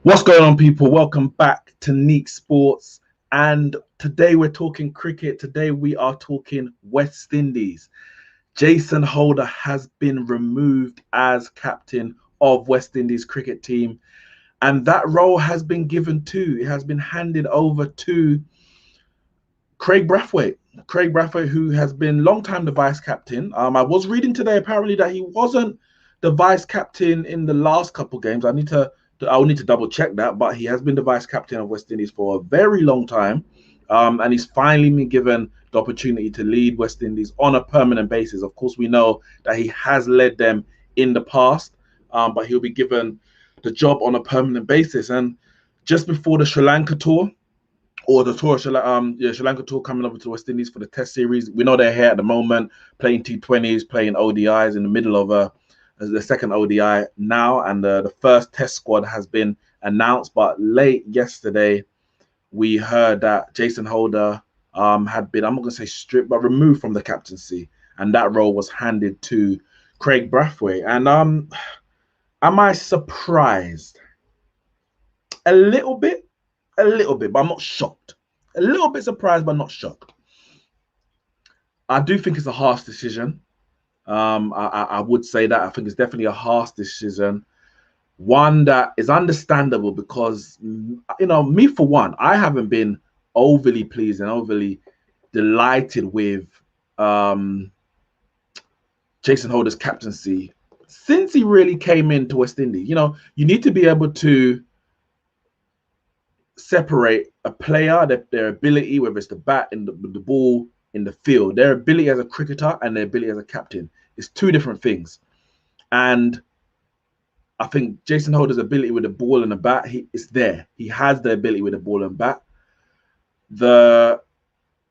What's going on, people? Welcome back to Neeks Sports. And today we're talking cricket. Today we are talking West Indies. Jason Holder has been removed as captain of West Indies cricket team. And that role has been given to, it has been handed over to Craig Brathwaite. Craig Brathwaite, who has been long time the vice captain. I was reading today apparently that he wasn't the vice captain in the last couple games. I'll need to double check that, but he has been the vice captain of West Indies for a very long time. And he's finally been given the opportunity to lead West Indies on a permanent basis. Of course, we know that he has led them in the past, but he'll be given the job on a permanent basis. And just before the Sri Lanka tour, or the tour, Sri Lanka tour coming over to West Indies for the Test series. We know they're here at the moment, playing T20s, playing ODIs in the middle of the second ODI now, and the first Test squad has been announced. But late yesterday, we heard that Jason Holder had been, I'm not going to say stripped, but removed from the captaincy, and that role was handed to Craig Brathwaite. And am I surprised? A little bit, but I'm not shocked. A little bit surprised, but not shocked. I do think it's a harsh decision. I would say that. I think it's definitely a harsh decision. One that is understandable because, me for one, I haven't been overly pleased and overly delighted with Jason Holder's captaincy since he really came into West Indies. You need to be able to separate a player, their ability, whether it's the bat and the ball in the field, their ability as a cricketer and their ability as a captain. It's two different things. And I think Jason Holder's ability with the ball and the bat, it's there. He has the ability with the ball and bat. The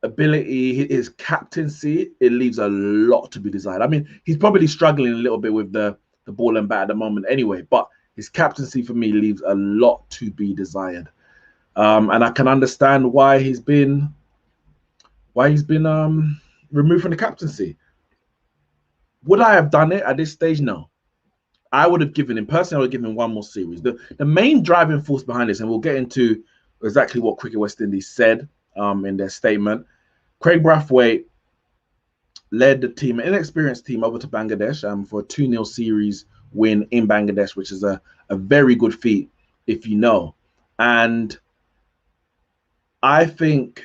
ability, his captaincy, it leaves a lot to be desired. I mean, he's probably struggling a little bit with the ball and bat at the moment anyway, but his captaincy for me leaves a lot to be desired. And I can understand why he's been removed from the captaincy. Would I have done it at this stage? No. I would have given him, personally, I would have given him one more series. The main driving force behind this, and we'll get into exactly what Cricket West Indies said in their statement. Craig Brathwaite led the team, an inexperienced team, over to Bangladesh for a 2-0 series win in Bangladesh, which is a very good feat, if you know. And I think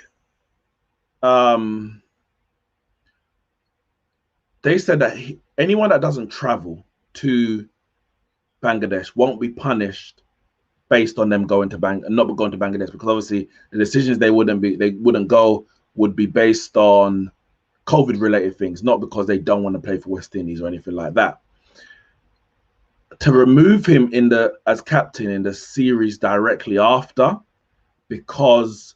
they said that anyone that doesn't travel to Bangladesh won't be punished based on them not going to Bangladesh, because obviously the decisions they wouldn't go would be based on COVID-related things, not because they don't want to play for West Indies or anything like that. To remove him as captain in the series directly after, because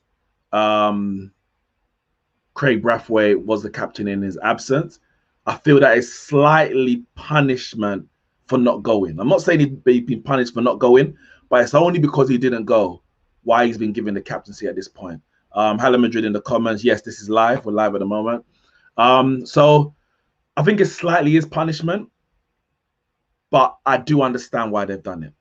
Craig Brathwaite was the captain in his absence, I feel that is slightly punishment for not going. I'm not saying he'd been punished for not going, but it's only because he didn't go why he's been given the captaincy at this point. Hala Madrid in the comments, yes, this is live. We're live at the moment. So I think it slightly is punishment, but I do understand why they've done it.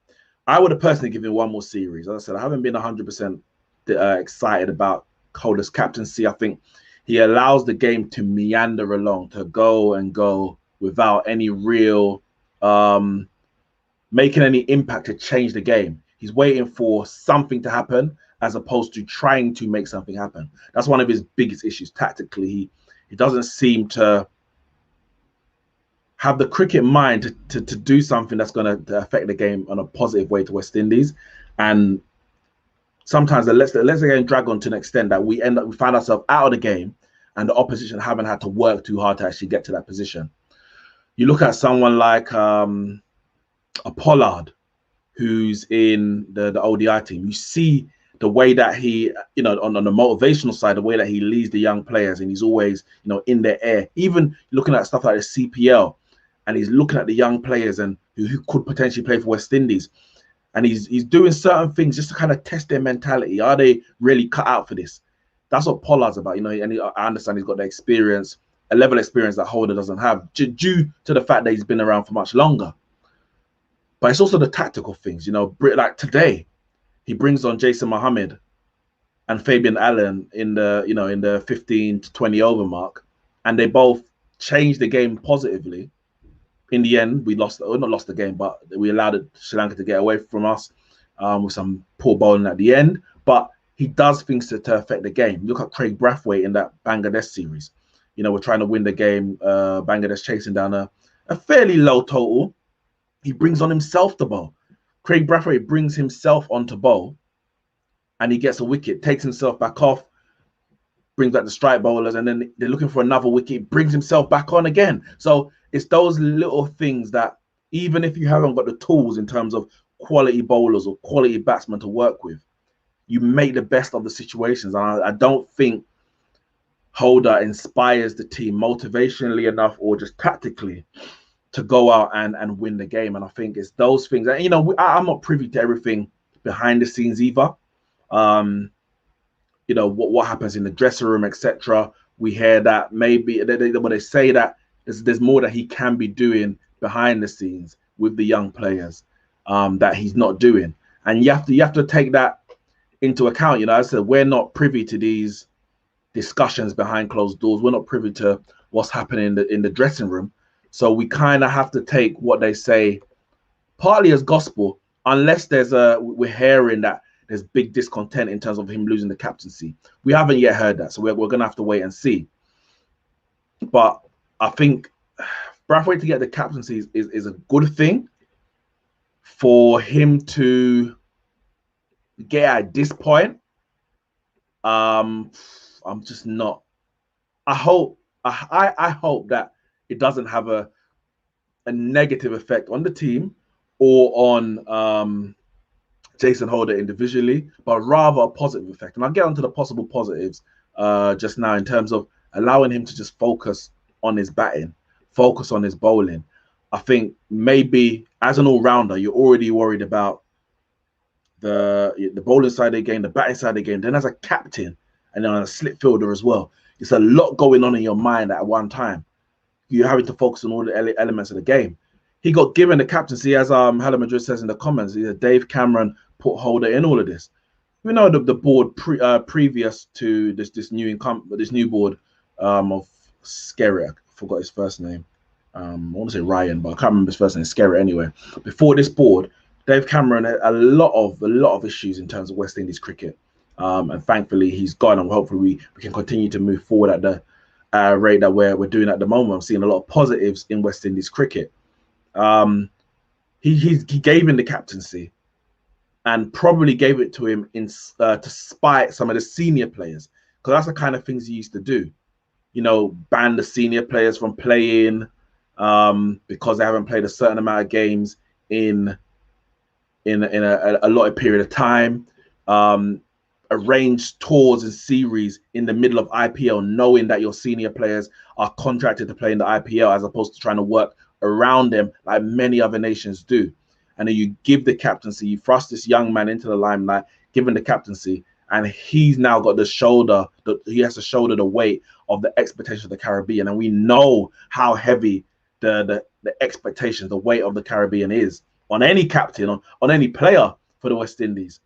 I would have personally given one more series. As I said, I haven't been 100% excited about Holder's captaincy. I think he allows the game to meander along, to go and go without any real making any impact to change the game. He's waiting for something to happen as opposed to trying to make something happen. That's one of his biggest issues tactically. He doesn't seem to have the cricket mind to do something that's going to affect the game on a positive way to West Indies. And sometimes it lets the game drag on to an extent that we find ourselves out of the game and the opposition haven't had to work too hard to actually get to that position. You look at someone like a Pollard, who's in the ODI team. You see the way that he, on the motivational side, the way that he leads the young players, and he's always, in their air. Even looking at stuff like the CPL, and he's looking at the young players and who could potentially play for West Indies. And he's doing certain things just to kind of test their mentality. Are they really cut out for this? That's what Pollard's about, and I understand he's got the experience, a level of experience that Holder doesn't have, due to the fact that he's been around for much longer. But it's also the tactical things, like today, he brings on Jason Mohammed and Fabian Allen in the 15 to 20 over mark, and they both changed the game positively. In the end, we lost, or not lost the game, but we allowed Sri Lanka to get away from us with some poor bowling at the end. But he does things to affect the game. Look at Craig Brathwaite in that Bangladesh series. We're trying to win the game. Bangladesh chasing down a fairly low total. He brings on himself to bowl. Craig Brathwaite brings himself onto bowl, and he gets a wicket, takes himself back off, brings back the strike bowlers, and then they're looking for another wicket, brings himself back on again. So it's those little things that, even if you haven't got the tools in terms of quality bowlers or quality batsmen to work with, you make the best of the situations. And I don't think Holder inspires the team motivationally enough or just tactically to go out and win the game. And I think it's those things. And, I'm not privy to everything behind the scenes either. What happens in the dressing room, etc. We hear that maybe when they say that there's more that he can be doing behind the scenes with the young players that he's not doing, and you have to take that into account. As I said, we're not privy to these discussions behind closed doors. We're not privy to what's happening in the dressing room, so we kind of have to take what they say partly as gospel, unless we're hearing that there's big discontent in terms of him losing the captaincy. We haven't yet heard that, so we're going to have to wait and see. But I think Brathwaite to get the captaincy is a good thing. For him to get at this point, I'm just not. I hope that it doesn't have a negative effect on the team or on Jason Holder individually, but rather a positive effect. And I'll get onto the possible positives just now, in terms of allowing him to just focus on his batting, focus on his bowling. I think maybe as an all-rounder, you're already worried about the bowling side of the game, the batting side of the game. Then as a captain and then a slip fielder as well, it's a lot going on in your mind at one time. You're having to focus on all the elements of the game. He got given the captaincy, as Hala Madrid says in the comments. Dave Cameron put Holder in all of this. We know the board previous to this new board of Skerritt. I forgot his first name. I want to say Ryan, but I can't remember his first name. Skerritt anyway. Before this board, Dave Cameron had a lot of issues in terms of West Indies cricket, and thankfully he's gone, and hopefully we can continue to move forward at the rate that we're doing at the moment. I'm seeing a lot of positives in West Indies cricket. He gave him the captaincy, and probably gave it to him to spite some of the senior players, because that's the kind of things he used to do. Ban the senior players from playing because they haven't played a certain amount of games in a allotted period of time. Arrange tours and series in the middle of IPL, knowing that your senior players are contracted to play in the IPL, as opposed to trying to work around them like many other nations do. And then you give the captaincy, you thrust this young man into the limelight, given the captaincy, and he's now got he has to shoulder the weight of the expectations of the Caribbean. And we know how heavy the expectations, the weight of the Caribbean is on any captain, on any player for the West Indies.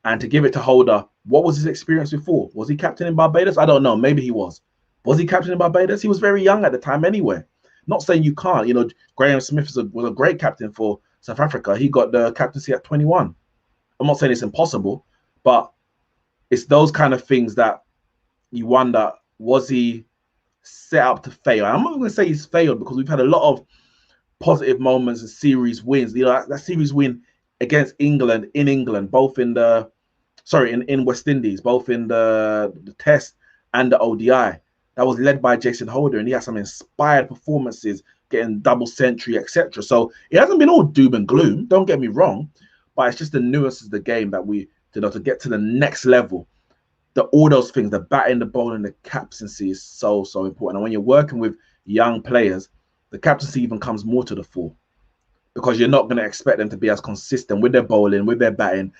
And to give it to Holder, what was his experience before? Was he captain in Barbados? I don't know. Maybe he was. Was he captain in Barbados? He was very young at the time anyway. Not saying you can't. Graham Smith was a great captain for South Africa. He got the captaincy at 21. I'm not saying it's impossible, but it's those kind of things that you wonder, was he set up to fail? I'm not going to say he's failed, because we've had a lot of positive moments and series wins. That series win against England in England, both in West Indies, both in the Test and the ODI. That was led by Jason Holder, and he had some inspired performances, getting double century, etc. So it hasn't been all doom and gloom, don't get me wrong, but it's just the nuances of the game that we, to get to the next level. All those things, the batting, the bowling, the captaincy is so important. And when you're working with young players, the captaincy even comes more to the fore, because you're not going to expect them to be as consistent with their bowling, with their batting.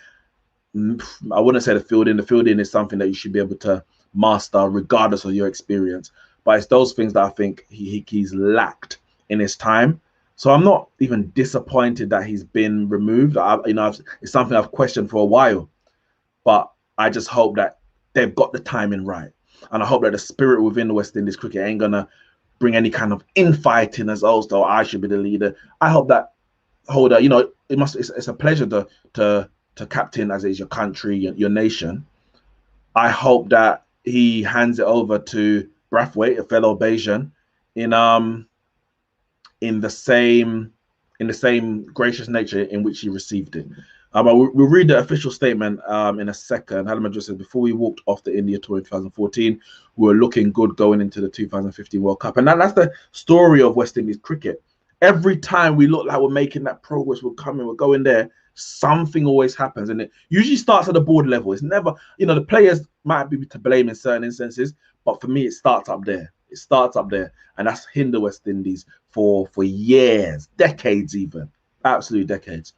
I wouldn't say the fielding. The fielding is something that you should be able to master regardless of your experience. But it's those things that I think he's lacked in his time. So I'm not even disappointed that he's been removed. It's something I've questioned for a while, but I just hope that they've got the timing right, and I hope that the spirit within the West Indies cricket ain't gonna bring any kind of infighting as also I should be the leader. I hope that Holder, it's a pleasure to captain as it is your country, your nation. I hope that he hands it over to Brathwaite, a fellow Bayesian, in in the same gracious nature in which he received it. We'll read the official statement in a second. Hadam just said, before we walked off the India tour in 2014, we were looking good going into the 2015 World Cup. And that's the story of West Indies cricket. Every time we look like we're making that progress, we're coming, we're going there, something always happens. And it usually starts at the board level. It's never, the players might be to blame in certain instances, but for me, it starts up there. It starts up there. And that's hindered West Indies for years, decades even, absolute decades.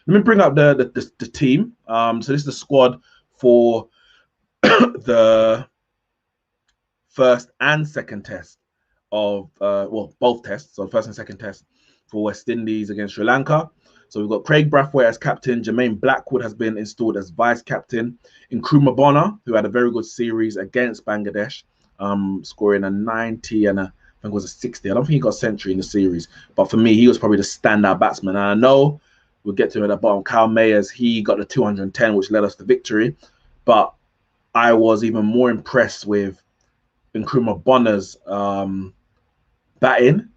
Let me bring up the team. So this is the squad for the first and second test of, both tests, so first and second test for West Indies against Sri Lanka. So we've got Craig Brathwaite as captain. Jermaine Blackwood has been installed as vice captain. Nkrumah Bonner, who had a very good series against Bangladesh, scoring a 90 and I think it was a 60. I don't think he got a century in the series, but for me, he was probably the standout batsman. And I know we'll get to him at the bottom. Kyle Mayers, he got the 210, which led us to victory. But I was even more impressed with Nkrumah Bonner's batting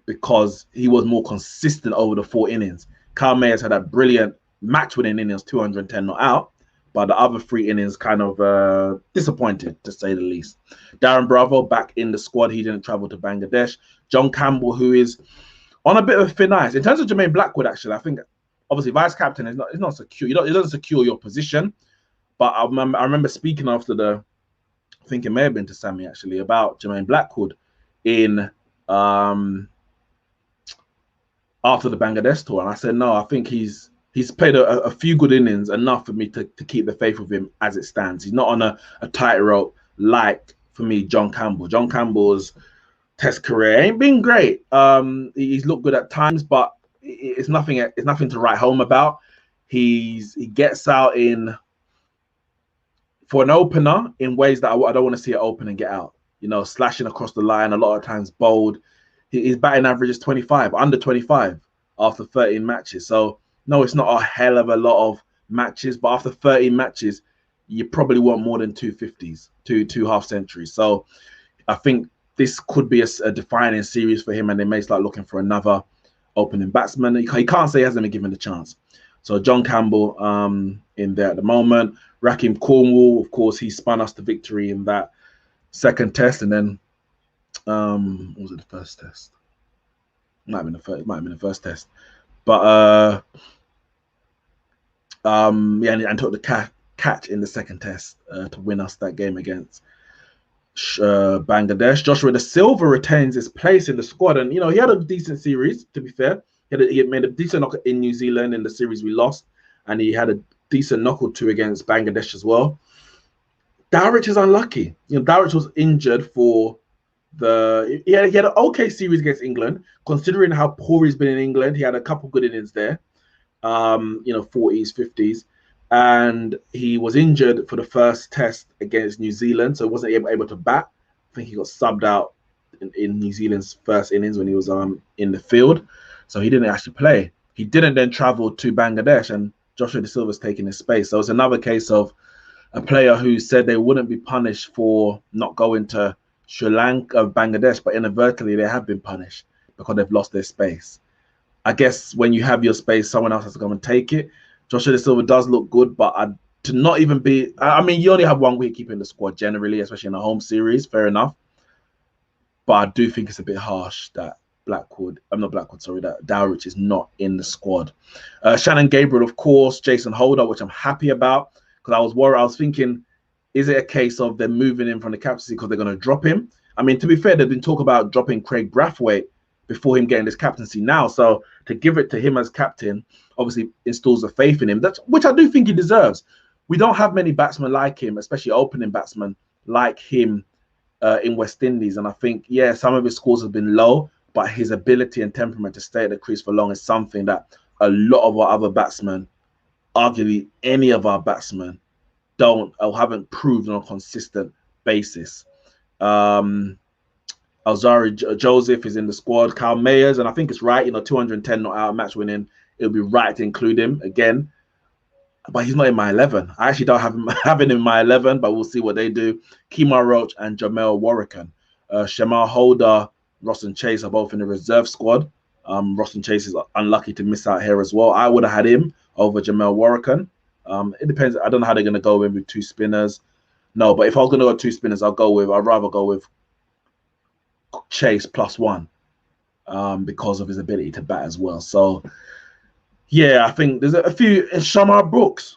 because he was more consistent over the 4 innings. Kyle Mayers had a brilliant match-winning innings, 210 not out, but the other 3 innings kind of disappointed, to say the least. Darren Bravo back in the squad. He didn't travel to Bangladesh. John Campbell, who is on a bit of a thin ice. In terms of Jermaine Blackwood, actually, I think obviously vice captain is not secure. It doesn't secure your position. But I remember speaking after I think it may have been to Sammy actually, about Jermaine Blackwood in after the Bangladesh tour, and I said no, I think he's played a few good innings, enough for me to keep the faith with him as it stands. He's not on a tightrope like, for me, John Campbell. John Campbell's test career ain't been great. He's looked good at times, but it's nothing to write home about. He gets out for an opener in ways that I don't want to see it open and get out. Slashing across the line, a lot of times bold. His batting average is 25, under 25 after 13 matches. So no, it's not a hell of a lot of matches, but after 13 matches, you probably want more than 250s, two half centuries. So I think this could be a defining series for him, and they may start looking for another opening batsman. He can't say he hasn't been given the chance. So John Campbell in there at the moment. Raheem Cornwall, of course, he spun us to victory in that second test, and then what was it, the first test? Might have been the first test. But and took the catch in the second test to win us that game against Bangladesh. Joshua Da Silva retains his place in the squad, and he had a decent series, to be fair. He had made a decent knock in New Zealand in the series we lost, and he had a decent knock or two against Bangladesh as well. Dowrich is unlucky. Dowrich was injured for he had an okay series against England, considering how poor he's been in England. He had a couple good innings there, 40s, 50s, and he was injured for the first test against New Zealand, so he wasn't able to bat. I think he got subbed out in New Zealand's first innings when he was in the field, so he didn't actually play. He didn't then travel to Bangladesh, and Joshua Da Silva's taking his space. So it's another case of a player who said they wouldn't be punished for not going to Sri Lanka, Bangladesh, but inadvertently they have been punished because they've lost their space. I guess when you have your space, someone else has to come and take it. Joshua Da Silva does look good, but to not even be, you only have one wicketkeeper in the squad generally, especially in a home series, fair enough. But I do think it's a bit harsh that that Dowrich is not in the squad. Shannon Gabriel, of course, Jason Holder, which I'm happy about, because I was worried. I was thinking, is it a case of them moving him from the captaincy because they're going to drop him? To be fair, they've been talking about dropping Craig Brathwaite before him getting this captaincy now. So to give it to him as captain obviously installs a faith in him, which I do think he deserves. We don't have many batsmen like him, especially opening batsmen like him in West Indies. And I think, some of his scores have been low, but his ability and temperament to stay at the crease for long is something that a lot of our other batsmen, arguably any of our batsmen, don't or haven't proved on a consistent basis. Alzari Joseph is in the squad. Kyle Mayers, and I think it's right, 210 not out, match winning. It'll be right to include him again, but he's not in my 11. I actually don't have him in my 11, but we'll see what they do. Kemar Roach and Jamel Warrican. Shamal Holder, Ross and Chase are both in the reserve squad. Ross and Chase is unlucky to miss out here as well. I would have had him over Jamel Warrican. It depends. I don't know how they're going to go in with two spinners. No, but if I was going to go two spinners, I'd rather go with Chase +1 because of his ability to bat as well. So yeah, I think there's a few. Shamar Brooks.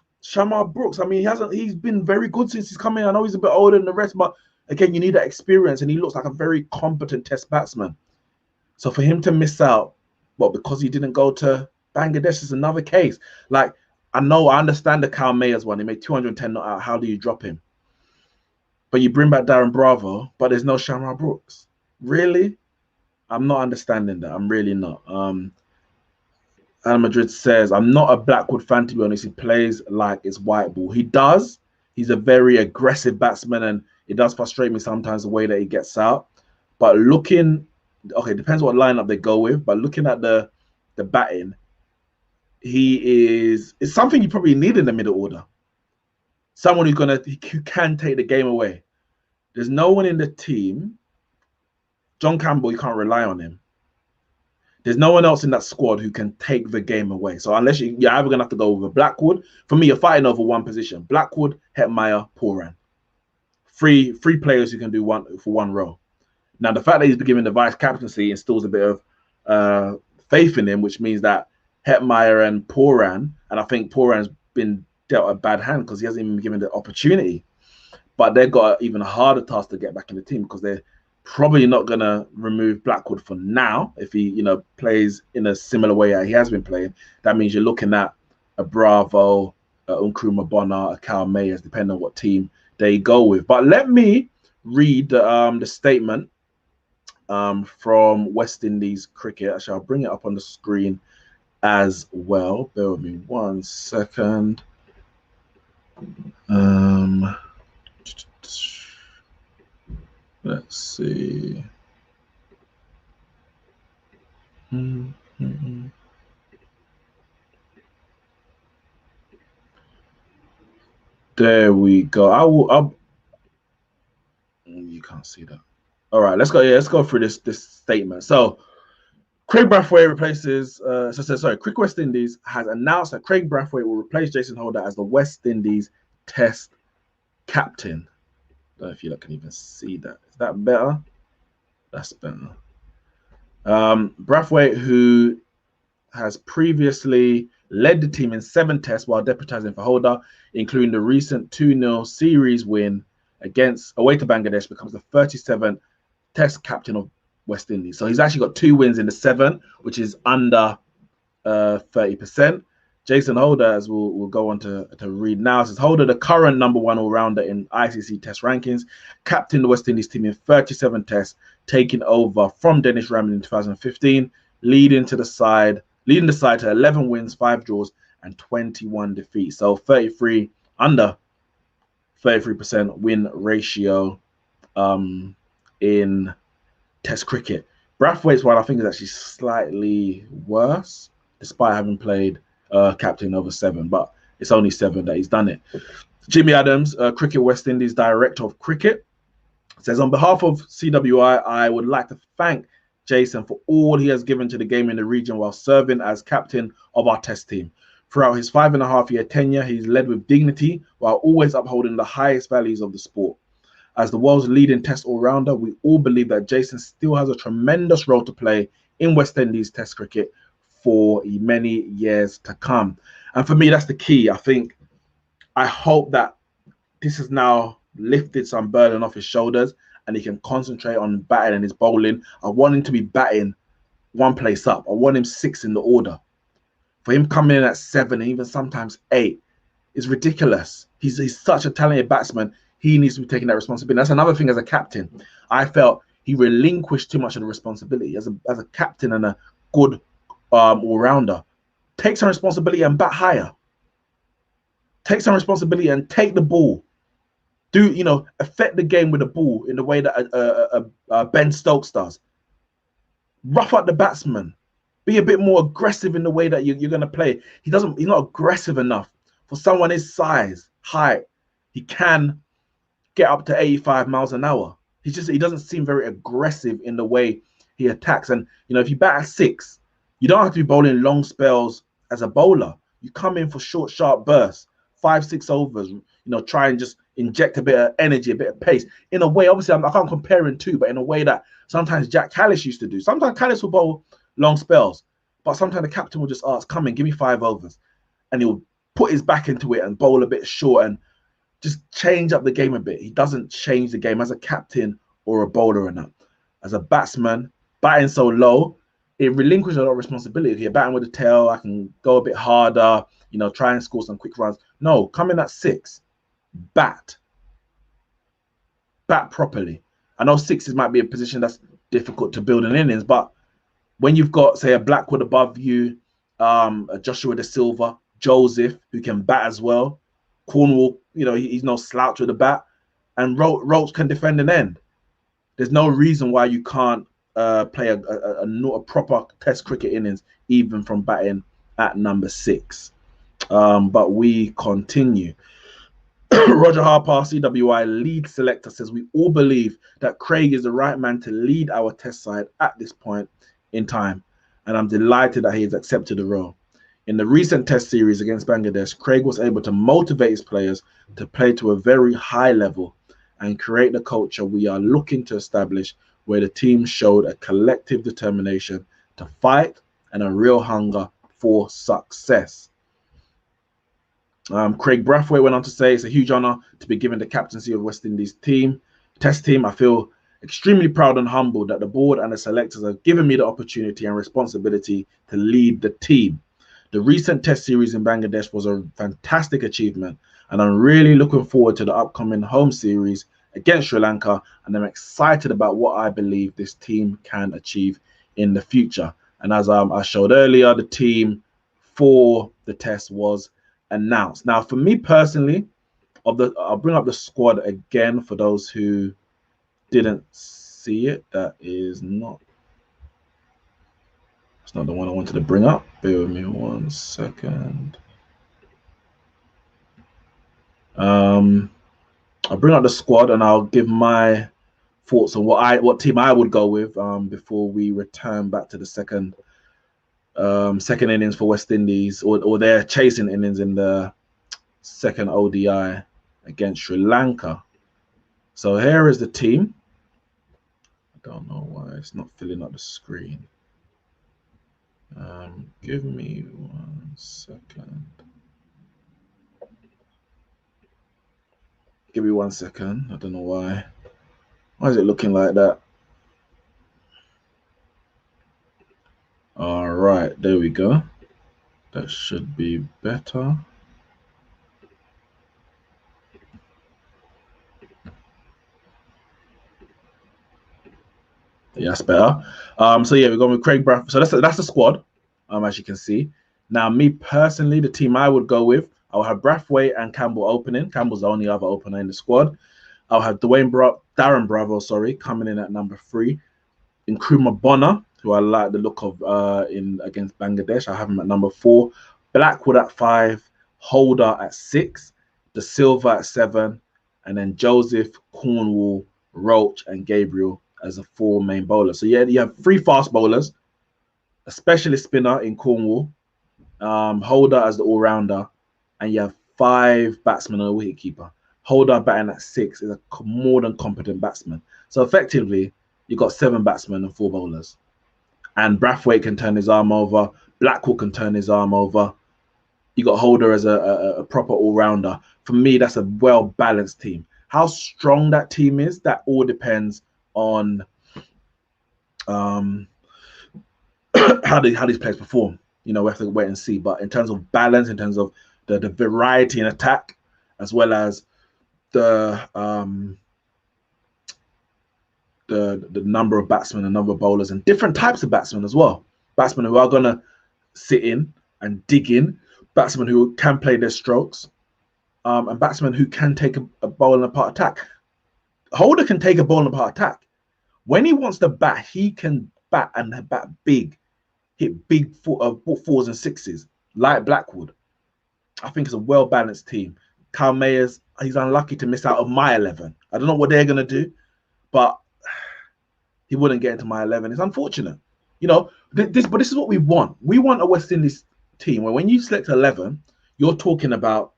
I mean, he's been very good since he's come in. I know he's a bit older than the rest, but again, you need that experience, and he looks like a very competent test batsman. So for him to miss out, because he didn't go to Bangladesh is another case. Like, I understand the Kyle Mayers one. He made 210 not out. How do you drop him? But you bring back Darren Bravo, but there's no Shamar Brooks. Really? I'm not understanding that. I'm really not. Al Madrid says, I'm not a Blackwood fan, to be honest. He plays like it's white ball. He does. He's a very aggressive batsman, and it does frustrate me sometimes the way that he gets out. But depends what lineup they go with. But looking at the batting, it's something you probably need in the middle order. Someone who can take the game away. There's no one in the team. John Campbell, you can't rely on him. There's no one else in that squad who can take the game away. So unless you're either going to have to go with a Blackwood. For me, you're fighting over one position. Blackwood, Hetmeyer, Pooran. Three players who can do one for one role. Now, the fact that he's been given the vice captaincy instills a bit of faith in him, which means that Hetmeyer and Pooran, and I think Pooran's been dealt a bad hand because he hasn't even been given the opportunity. But they've got an even harder task to get back in the team because they're probably not going to remove Blackwood for now. If he, plays in a similar way that he has been playing, that means you're looking at a Bravo, a Nkrumah Bonner, a Kyle Mayers, depending on what team they go with. But let me read the statement from West Indies cricket. Actually, I'll bring it up on the screen as well. Bear with me 1 second. Let's see. There we go. You can't see that. All right, let's go. Yeah, let's go through this statement. So, Craig Brathwaite replaces. Cricket West Indies has announced that Craig Brathwaite will replace Jason Holder as the West Indies Test captain. I don't know if you can even see that. Is that better? That's better. Brathwaite, who has previously led the team in 7 tests while deputising for Holder, including the recent 2-0 series win away to Bangladesh, becomes the 37th test captain of West Indies. So he's actually got 2 wins in the 7, which is under 30%. Jason Holder, as we'll go on to read now, says Holder, the current #1 all-rounder in ICC Test rankings, captained the West Indies team in 37 tests, taking over from Dennis Ramley in 2015, leading the side to 11 wins, 5 draws, and 21 defeats. So under 33% win ratio in Test cricket. Brathwaite's one I think is actually slightly worse, despite having played captain over 7, but it's only 7 that he's done it. Jimmy Adams, Cricket West Indies Director of Cricket, says, on behalf of CWI, I would like to thank Jason for all he has given to the game in the region while serving as captain of our test team. Throughout his 5.5-year tenure, he's led with dignity while always upholding the highest values of the sport. As the world's leading test all-rounder, we all believe that Jason still has a tremendous role to play in West Indies Test cricket for many years to come. And for me, that's the key. I hope that this has now lifted some burden off his shoulders and he can concentrate on batting and his bowling. I want him to be batting 1 place up. I want him 6 in the order. For him coming in at 7, even sometimes 8, is ridiculous. He's such a talented batsman. He needs to be taking that responsibility. That's another thing as a captain. I felt he relinquished too much of the responsibility as a captain and a good all-rounder. Take some responsibility and bat higher. Take some responsibility and take the ball. Do, you know, affect the game with the ball in the way that Ben Stokes does. Rough up the batsman. Be a bit more aggressive in the way that you're going to play. He's not aggressive enough for someone his size, height. He can get up to 85 miles an hour. He doesn't seem very aggressive in the way he attacks. And, you know, if you bat at 6, you don't have to be bowling long spells as a bowler. You come in for short, sharp bursts, 5, 6 overs, you know, try and just inject a bit of energy, a bit of pace. In a way, obviously, I can't compare him to, but in a way that sometimes Jack Callis used to do. Sometimes Callis will bowl long spells, but sometimes the captain will just ask, come in, give me 5 overs. And he'll put his back into it and bowl a bit short and just change up the game a bit. He doesn't change the game as a captain or a bowler or not. As a batsman, batting so low, it relinquishes a lot of responsibility. If you're batting with the tail, I can go a bit harder, you know, try and score some quick runs. No, come in at 6, bat properly. I know 6s might be a position that's difficult to build an innings, but when you've got, say, a Blackwood above you, a Joshua De Silva, Joseph, who can bat as well, Cornwall, you know, he's no slouch with the bat, and Roach can defend an end. There's no reason why you can't play a proper Test cricket innings, even from batting at number 6. But we continue. Roger Harper, CWI lead selector, says, we all believe that Craig is the right man to lead our Test side at this point in time, and I'm delighted that he has accepted the role. In the recent Test series against Bangladesh, Craig was able to motivate his players to play to a very high level and create the culture we are looking to establish, where the team showed a collective determination to fight and a real hunger for success. Craig Brathwaite went on to say, it's a huge honor to be given the captaincy of West Indies Test team. I feel extremely proud and humbled that the board and the selectors have given me the opportunity and responsibility to lead the team. The recent Test series in Bangladesh was a fantastic achievement, and I'm really looking forward to the upcoming home series against Sri Lanka, and I'm excited about what I believe this team can achieve in the future. And as I showed earlier, the team for the Test was announced. Now, for me personally, I'll bring up the squad again for those who didn't see it. That's not the one I wanted to bring up. Bear with me 1 second. I'll bring up the squad and I'll give my thoughts on what team I would go with before we return back to the second innings for West Indies, or their chasing innings in the second ODI against Sri Lanka. So here is the team. I don't know why it's not filling up the screen. Give me 1 second. Give me 1 second. I don't know why. Why is it looking like that? All right, there we go. That should be better. Yeah, that's better. So yeah, we're going with Craig Brathwaite. So that's the squad, as you can see. Now, me personally, the team I would go with, I'll have Brathwaite and Campbell opening. Campbell's the only other opener in the squad. I'll have Darren Bravo, coming in at number 3. Nkrumah Bonner, who I like the look of against Bangladesh. I have him at number 4. Blackwood at 5. Holder at 6. De Silva at 7. And then Joseph, Cornwall, Roach, and Gabriel as the 4 main bowlers. So yeah, you have 3 fast bowlers, a specialist spinner in Cornwall, Holder as the all-rounder, and you have 5 batsmen and a wicketkeeper. Holder batting at 6 is a more than competent batsman. So effectively, you've got 7 batsmen and 4 bowlers. And Brathwaite can turn his arm over. Blackwood can turn his arm over. You got Holder as a proper all-rounder. For me, that's a well-balanced team. How strong that team is, that all depends on how these players perform. You know, we have to wait and see. But in terms of balance, in terms of the variety in attack, as well as the the number of batsmen, the number of bowlers, and different types of batsmen as well. Batsmen who are gonna sit in and dig in, batsmen who can play their strokes, and batsmen who can take a bowl and a part attack. Holder can take a ball and a part attack. When he wants to bat, he can bat and bat big, hit big fours and sixes, like Blackwood. I think it's a well-balanced team. Kyle Mayers, he's unlucky to miss out on my 11. I don't know what they're going to do, but he wouldn't get into my 11. It's unfortunate. You know, but this is what we want. We want a West Indies team where when you select 11, you're talking about,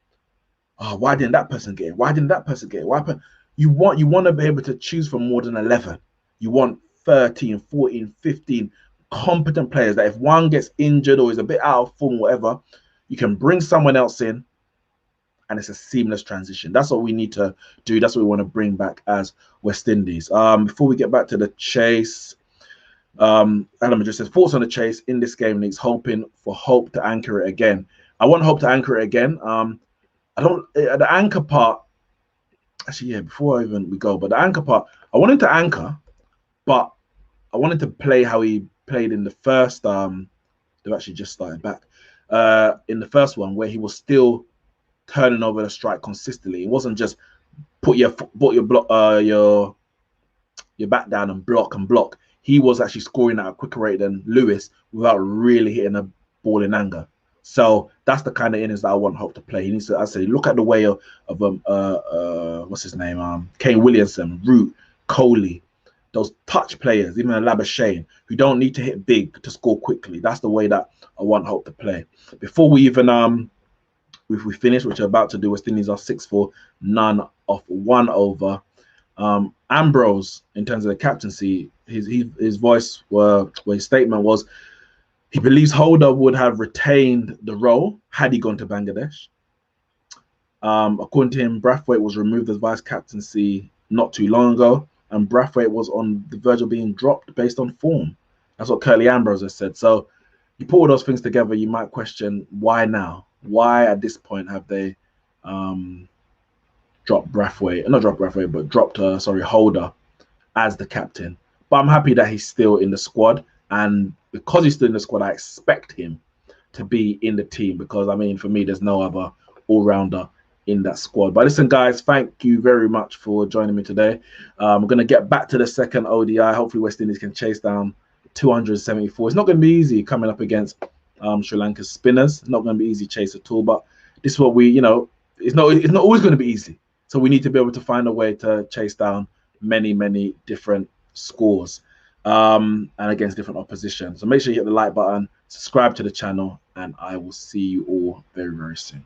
oh, why didn't that person get it? Why didn't that person get it? You want to be able to choose from more than 11. You want 13, 14, 15 competent players that if one gets injured or is a bit out of form, whatever, you can bring someone else in and it's a seamless transition. That's what we need to do. That's what we want to bring back as West Indies. Before we get back to the chase, Adam just says, thoughts on the chase in this game, Neeks, hoping for Hope to anchor it again. I want Hope to anchor it again. I don't, the anchor part, actually, yeah, before we go, but the anchor part, I wanted to anchor, but I wanted to play how he played in the first, they've actually just started back, in the first one where he was still turning over the strike consistently. It wasn't just put your back down and block. He was actually scoring at a quicker rate than Lewis without really hitting a ball in anger. So that's the kind of innings that I want Hope to play. He needs to, I say, look at the way of what's his name, Kane Williamson, Root, Coley, those touch players, even a Labuschagne, who don't need to hit big to score quickly. That's the way that I want Hope to play. Before we even if we finish, which we're about to do, West Indies are 6-4, none of 1 over. Ambrose, in terms of the captaincy, his voice his statement was he believes Holder would have retained the role had he gone to Bangladesh. According to him, Brathwaite was removed as vice captaincy not too long ago, and Brathwaite was on the verge of being dropped based on form. That's what Curly Ambrose has said. So you put all those things together, you might question why now? Why at this point have they dropped Brathwaite, not dropped Brathwaite, but dropped Holder as the captain? But I'm happy that he's still in the squad, and because he's still in the squad, I expect him to be in the team, because I mean, for me, there's no other all-rounder in that squad. But listen, guys, thank you very much for joining me today. I'm going to get back to the second ODI. Hopefully West Indies can chase down 274. It's not going to be easy coming up against Sri Lanka's spinners. It's not going to be easy chase at all, but this is what we, you know, it's not always going to be easy. So we need to be able to find a way to chase down many different scores and against different opposition. So make sure you hit the like button, subscribe to the channel, and I will see you all very soon.